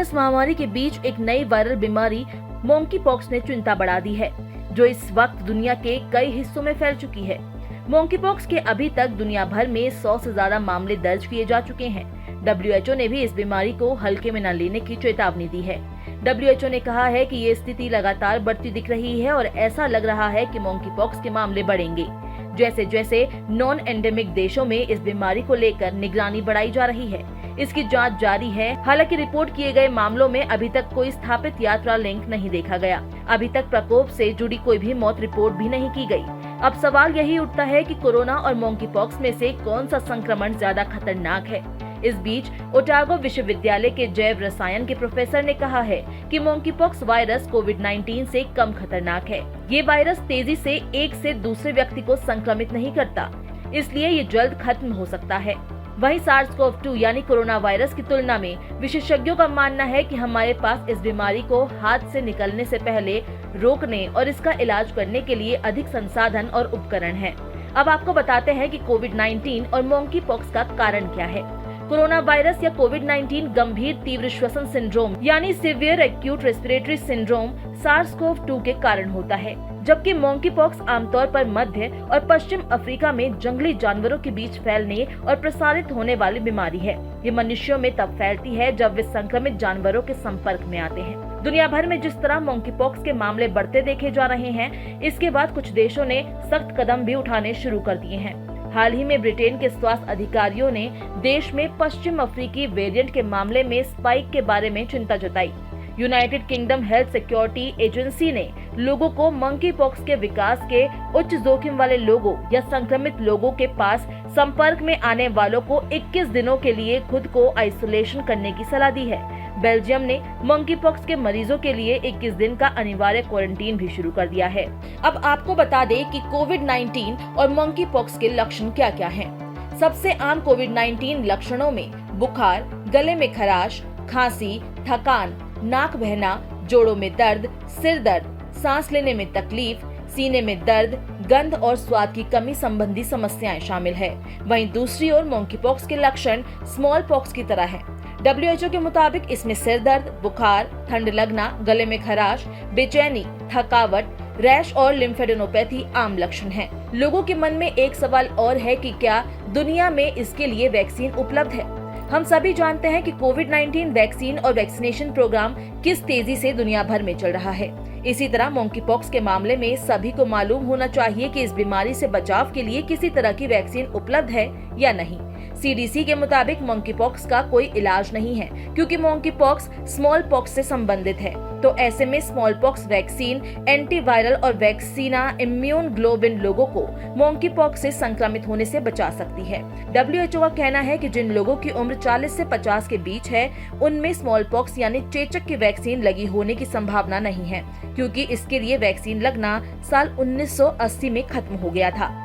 इस महामारी के बीच एक नई वायरल बीमारी मंकी पॉक्स ने चिंता बढ़ा दी है, जो इस वक्त दुनिया के कई हिस्सों में फैल चुकी है। मंकी पॉक्स के अभी तक दुनिया भर में 100 से ज्यादा मामले दर्ज किए जा चुके हैं। WHO ने भी इस बीमारी को हल्के में न लेने की चेतावनी दी है। WHO ने कहा है कि ये स्थिति लगातार बढ़ती दिख रही है और ऐसा लग रहा है कि मंकी पॉक्स के मामले बढ़ेंगे। जैसे जैसे नॉन एंडेमिक देशों में इस बीमारी को लेकर निगरानी बढ़ाई जा रही है, इसकी जांच जारी है। हालांकि रिपोर्ट किए गए मामलों में अभी तक कोई स्थापित यात्रा लिंक नहीं देखा गया। अभी तक प्रकोप से जुड़ी कोई भी मौत रिपोर्ट भी नहीं की गई। अब सवाल यही उठता है कि कोरोना और मंकी पॉक्स में से कौन सा संक्रमण ज्यादा खतरनाक है। इस बीच ओटागो विश्वविद्यालय के जैव रसायन के प्रोफेसर ने कहा है कि मंकी पॉक्स वायरस कोविड-19 से कम खतरनाक है। ये वायरस तेजी से एक से दूसरे व्यक्ति को संक्रमित नहीं करता, इसलिए ये जल्द खत्म हो सकता है। वहीं SARS-CoV-2 यानी कोरोना वायरस की तुलना में विशेषज्ञों का मानना है कि हमारे पास इस बीमारी को हाथ से निकलने से पहले रोकने और इसका इलाज करने के लिए अधिक संसाधन और उपकरण हैं। अब आपको बताते हैं कि कोविड-19 और मंकी पॉक्स का कारण क्या है। कोरोना वायरस या कोविड-19 गंभीर तीव्र श्वसन सिंड्रोम यानी severe acute respiratory syndrome SARS-CoV-2 के कारण होता है, जबकि मंकी पॉक्स आमतौर पर मध्य और पश्चिम अफ्रीका में जंगली जानवरों के बीच फैलने और प्रसारित होने वाली बीमारी है। ये मनुष्यों में तब फैलती है जब वे संक्रमित जानवरों के संपर्क में आते हैं। दुनिया भर में जिस तरह मंकी पॉक्स के मामले बढ़ते देखे जा रहे हैं, इसके बाद कुछ देशों ने सख्त कदम भी उठाने शुरू कर दिए हैं। हाल ही में ब्रिटेन के स्वास्थ्य अधिकारियों ने देश में पश्चिम अफ्रीकी वेरिएंट के मामले में स्पाइक के बारे में चिंता जताई। United kingdom health security agency ने लोगों को मंकी पॉक्स के विकास के उच्च जोखिम वाले लोगों या संक्रमित लोगों के पास संपर्क में आने वालों को 21 दिनों के लिए खुद को आइसोलेशन करने की सलाह दी है। बेल्जियम ने मंकी पॉक्स के मरीजों के लिए 21 दिन का अनिवार्य क्वारंटीन भी शुरू कर दिया है। अब आपको बता दें कि कोविड-19 और मंकी पॉक्स के लक्षण क्या क्या हैं। सबसे आम कोविड-19 लक्षणों में बुखार, गले में खराश, खांसी, थकान, नाक बहना, जोड़ों में दर्द, सिर दर्द, सांस लेने में तकलीफ, सीने में दर्द, गंध और स्वाद की कमी संबंधी समस्याएं शामिल है। वहीं दूसरी ओर मंकी पॉक्स के लक्षण स्मॉल पॉक्स की तरह हैं। WHO के मुताबिक इसमें सिर दर्द, बुखार, ठंड लगना, गले में खराश, बेचैनी, थकावट, रैश और लिम्फेडेनोपैथी आम लक्षण हैं। लोगों के मन में एक सवाल और है कि क्या दुनिया में इसके लिए वैक्सीन उपलब्ध है। हम सभी जानते हैं कि कोविड-19 वैक्सीन और वैक्सीनेशन प्रोग्राम किस तेजी से दुनिया भर में चल रहा है। इसी तरह मंकी पॉक्स के मामले में सभी को मालूम होना चाहिए कि इस बीमारी से बचाव के लिए किसी तरह की वैक्सीन उपलब्ध है या नहीं। CDC के मुताबिक मंकी पॉक्स का कोई इलाज नहीं है, क्योंकि मंकी पॉक्स स्मॉल पॉक्स से संबंधित है। तो ऐसे में स्मॉल पॉक्स वैक्सीन, एंटीवायरल और वैक्सीना इम्यून ग्लोबिन लोगों को मंकी पॉक्स से संक्रमित होने से बचा सकती है। WHO का कहना है कि जिन लोगों की उम्र 40 से 50 के बीच है, उनमें स्मॉल पॉक्स यानी चेचक की वैक्सीन लगी होने की संभावना नहीं है, क्योंकि इसके लिए वैक्सीन लगना साल 1980 में खत्म हो गया था।